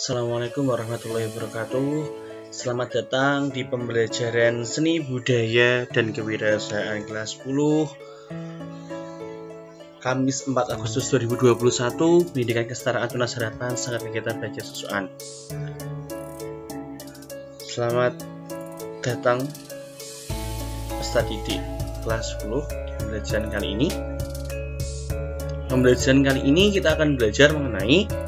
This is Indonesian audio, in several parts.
Assalamualaikum warahmatullahi wabarakatuh. Selamat datang di pembelajaran seni budaya dan kewirausahaan kelas 10 Kamis 4 Agustus 2021. Pendidikan Kesetaraan Tunas Harapan Sangat Kegiatan Belajar Susuan. Selamat datang peserta didik kelas 10 di pembelajaran kali ini. Pembelajaran kali ini kita akan belajar mengenai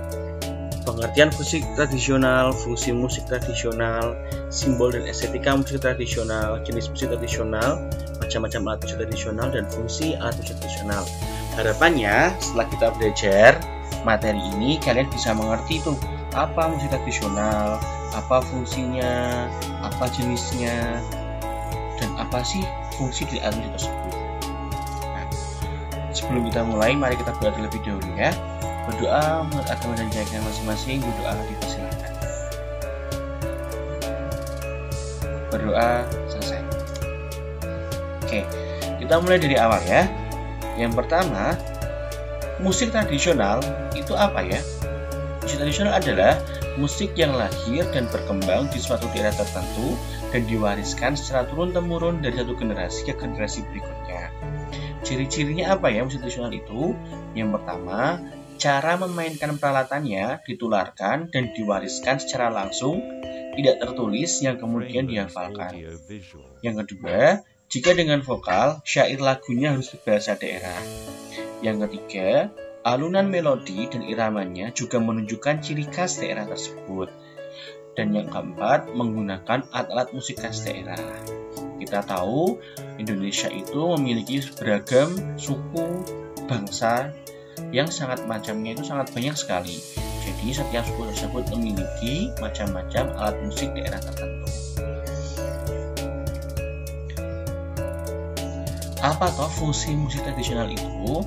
pengertian musik tradisional, fungsi musik tradisional, simbol dan estetika musik tradisional, jenis musik tradisional, macam-macam alat musik tradisional, dan fungsi alat musik tradisional. Harapannya setelah kita belajar materi ini, kalian bisa mengerti tuh apa musik tradisional, apa fungsinya, apa jenisnya, dan apa sih fungsi dari alat musik tersebut. Nah, sebelum kita mulai, mari kita berdoa terlebih dahulu ya. Berdoa menurut agama dan keyakinan masing-masing. Berdoa dipersilakan. Berdoa selesai. Oke, kita mulai dari awal ya. Yang pertama, musik tradisional itu apa ya? Musik tradisional adalah musik yang lahir dan berkembang di suatu daerah tertentu dan diwariskan secara turun-temurun dari satu generasi ke generasi berikutnya. Ciri-cirinya apa ya musik tradisional itu? Yang pertama, cara memainkan peralatannya ditularkan dan diwariskan secara langsung, tidak tertulis yang kemudian dihafalkan. Yang kedua, jika dengan vokal, syair lagunya harus berbahasa daerah. Yang ketiga, alunan melodi dan iramanya juga menunjukkan ciri khas daerah tersebut. Dan yang keempat, menggunakan alat-alat musik khas daerah. Kita tahu, Indonesia itu memiliki beragam suku, bangsa, yang sangat macamnya itu sangat banyak sekali. Jadi setiap suku tersebut memiliki macam-macam alat musik daerah tertentu. Apa toh fungsi musik tradisional itu?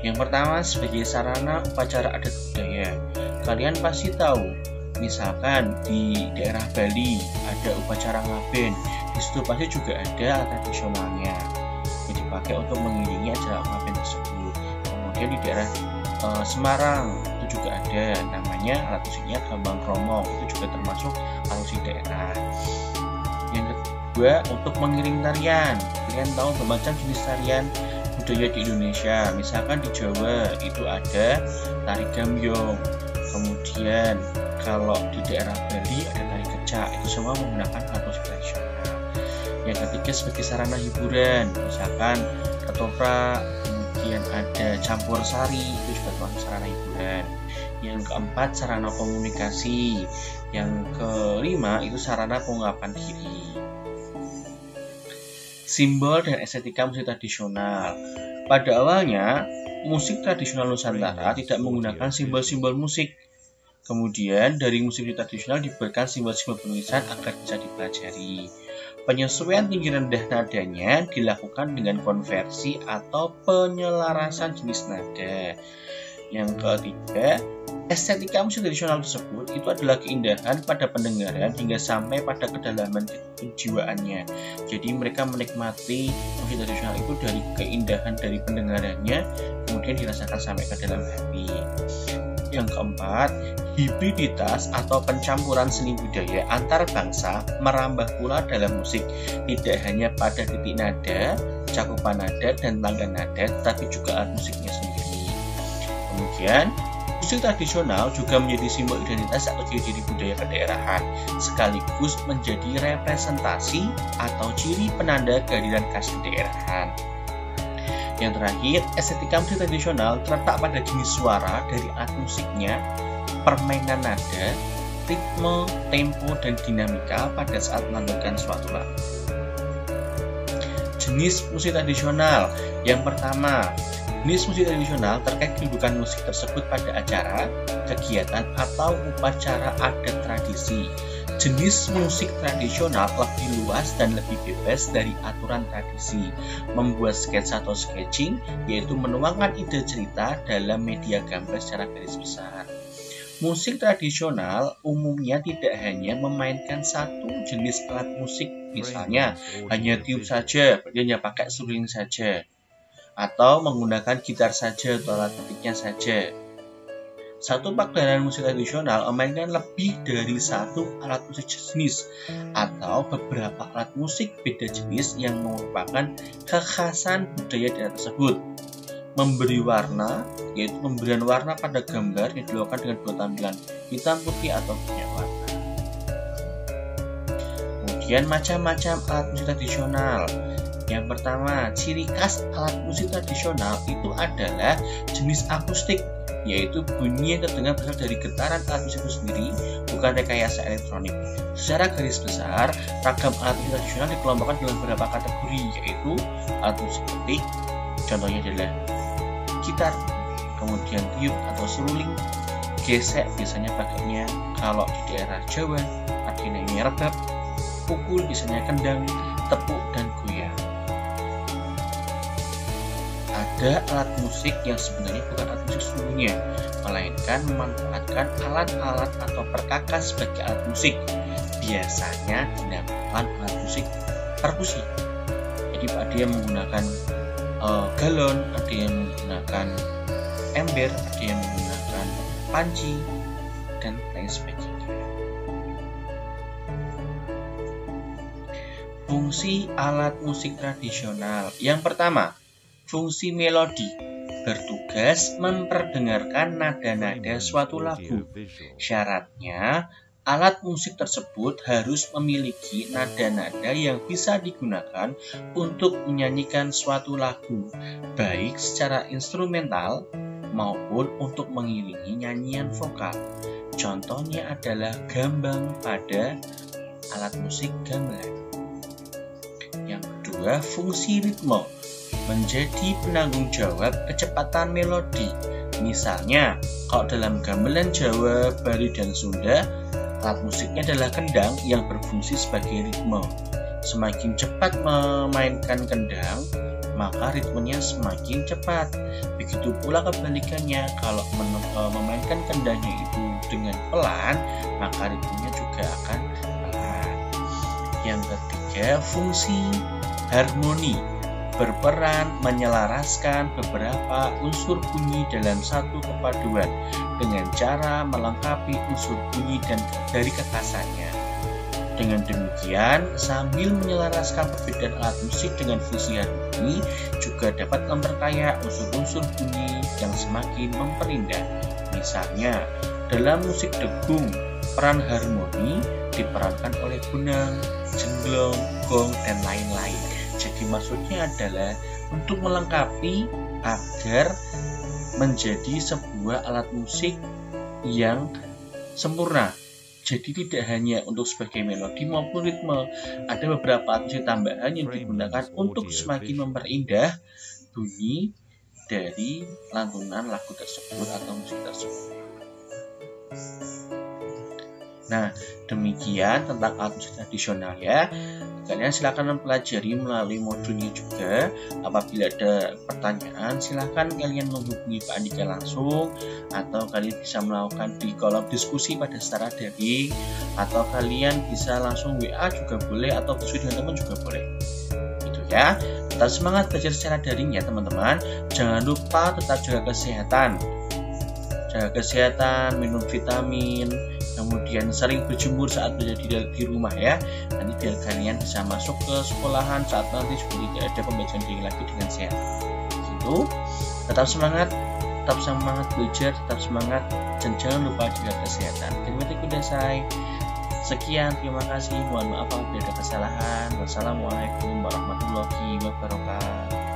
Yang pertama, sebagai sarana upacara adat budaya. Kalian pasti tahu, misalkan di daerah Bali ada upacara ngaben, di situ pasti juga ada alat tradisionalnya yang dipakai untuk mengiringi acara ngaben tersebut. Kemudian di daerah Semarang itu juga ada namanya alat musiknya gambang kromong, itu juga termasuk alat musik daerah. Yang kedua, untuk mengiring tarian. Kalian tahu bermacam jenis tarian budaya di Indonesia. Misalkan di Jawa itu ada tari gambyong. Kemudian kalau di daerah Bali ada tari kecak. Itu semua menggunakan alat musik tradisional. Yang ketiga, sebagai sarana hiburan, misalkan ketoprak, kemudian ada campur sari, itu juga termasuk sarana hiburan. Yang keempat, sarana komunikasi. Yang kelima, itu sarana pengungkapan diri. Simbol dan estetika musik tradisional. Pada awalnya, musik tradisional Nusantara tidak menggunakan simbol-simbol musik. Kemudian, dari musik tradisional diberikan simbol-simbol penulisan agar bisa dipelajari. Penyesuaian tinggi rendah nadanya dilakukan dengan konversi atau penyelarasan jenis nada. Yang ketiga, estetika musik tradisional tersebut itu adalah keindahan pada pendengaran hingga sampai pada kedalaman kejiwaannya. Jadi mereka menikmati musik tradisional itu dari keindahan dari pendengarannya, kemudian dirasakan sampai ke dalam hati. Yang keempat, hibriditas atau pencampuran seni budaya antar bangsa merambah pula dalam musik, tidak hanya pada titik nada, cakupan nada, dan tangga nada, tetapi juga alat musiknya sendiri. Kemudian, musik tradisional juga menjadi simbol identitas atau ciri-ciri budaya kedaerahan, sekaligus menjadi representasi atau ciri penanda kehadiran khas kedaerahan. Yang terakhir, estetika musik tradisional terletak pada jenis suara dari alat musiknya, permainan nada, ritme, tempo, dan dinamika pada saat melantunkan suatu lagu. Jenis musik tradisional. Yang pertama, jenis musik tradisional terkait kedudukan musik tersebut pada acara, kegiatan, atau upacara adat tradisi. Jenis musik tradisional lebih luas dan lebih bebas dari aturan tradisi. Membuat sketsa atau sketching, yaitu menuangkan ide cerita dalam media gambar secara garis besar. Musik tradisional umumnya tidak hanya memainkan satu jenis alat musik, misalnya hanya tiup saja, berarti hanya pakai seruling saja, atau menggunakan gitar saja atau alat musiknya saja. Satu pagelaran musik tradisional memainkan lebih dari satu alat musik jenis atau beberapa alat musik beda jenis yang merupakan kekhasan budaya daerah tersebut. Memberi warna, yaitu pemberian warna pada gambar yang dilakukan dengan dua tampilan, hitam putih atau banyak warna. Kemudian macam-macam alat musik tradisional. Yang pertama, ciri khas alat musik tradisional itu adalah jenis akustik, yaitu bunyi yang terdengar berasal dari getaran alat musik itu sendiri, bukan rekayasa elektronik. Secara garis besar, ragam alat musik tradisional dikelompokkan dalam beberapa kategori, yaitu alat musik petik, contohnya adalah gitar, kemudian tiup atau seruling, gesek biasanya pakainya kalau di daerah Jawa, artinya rebab, pukul biasanya kendang, tepuk, dan goyang. Ada alat musik yang sebenarnya bukan alat musik sesungguhnya, melainkan memanfaatkan alat-alat atau perkakas sebagai alat musik. Biasanya dinamakan alat musik perkusi. Jadi ada yang menggunakan galon, ada yang menggunakan ember, ada yang menggunakan panci, dan lain sebagainya. Fungsi alat musik tradisional. Yang pertama, fungsi melodi, bertugas memperdengarkan nada-nada suatu lagu. Syaratnya, alat musik tersebut harus memiliki nada-nada yang bisa digunakan untuk menyanyikan suatu lagu, baik secara instrumental maupun untuk mengiringi nyanyian vokal. Contohnya adalah gambang pada alat musik gamelan. Yang kedua, fungsi ritme, menjadi penanggung jawab kecepatan melodi. Misalnya, kalau dalam gamelan Jawa, Bali, dan Sunda, alat musiknya adalah kendang yang berfungsi sebagai ritme. Semakin cepat memainkan kendang, maka ritmenya semakin cepat. Begitu pula kebalikannya, kalau memainkan kendangnya itu dengan pelan, maka ritmenya juga akan pelan. Yang ketiga, fungsi harmoni, berperan menyelaraskan beberapa unsur bunyi dalam satu kepaduan dengan cara melengkapi unsur bunyi dan dari kekhasannya. Dengan demikian, sambil menyelaraskan perbedaan alat musik dengan fungsi harmoni, juga dapat memperkaya unsur-unsur bunyi yang semakin memperindah. Misalnya, dalam musik degung, peran harmoni diperankan oleh gunang, jenglong, gong, dan lain-lain. Jadi maksudnya adalah untuk melengkapi agar menjadi sebuah alat musik yang sempurna. Jadi tidak hanya untuk sebagai melodi maupun ritme, ada beberapa alat musik tambahan yang digunakan untuk semakin memperindah bunyi dari lantunan lagu tersebut atau musik tersebut. Nah, demikian tentang alat musik tradisional ya. Kalian silakan mempelajari melalui modulnya juga. Apabila ada pertanyaan, silakan kalian menghubungi Pak Andika langsung, atau kalian bisa melakukan di kolom diskusi pada secara daring, atau kalian bisa langsung WA juga boleh, atau diskusi dengan teman juga boleh. Gitu ya. Tetap semangat belajar secara daring ya teman-teman. Jangan lupa tetap jaga kesehatan. Jaga kesehatan, minum vitamin, kemudian sering berjemur saat berada di rumah ya. Nanti biar kalian bisa masuk ke sekolahan saat nanti sudah tidak ada pembelajaran daring lagi dengan sehat. Gitu. Tetap semangat belajar, tetap semangat, dan jangan lupa jaga kesehatan. Sekian, terima kasih. Mohon maaf apabila ada kesalahan. Wassalamualaikum warahmatullahi wabarakatuh.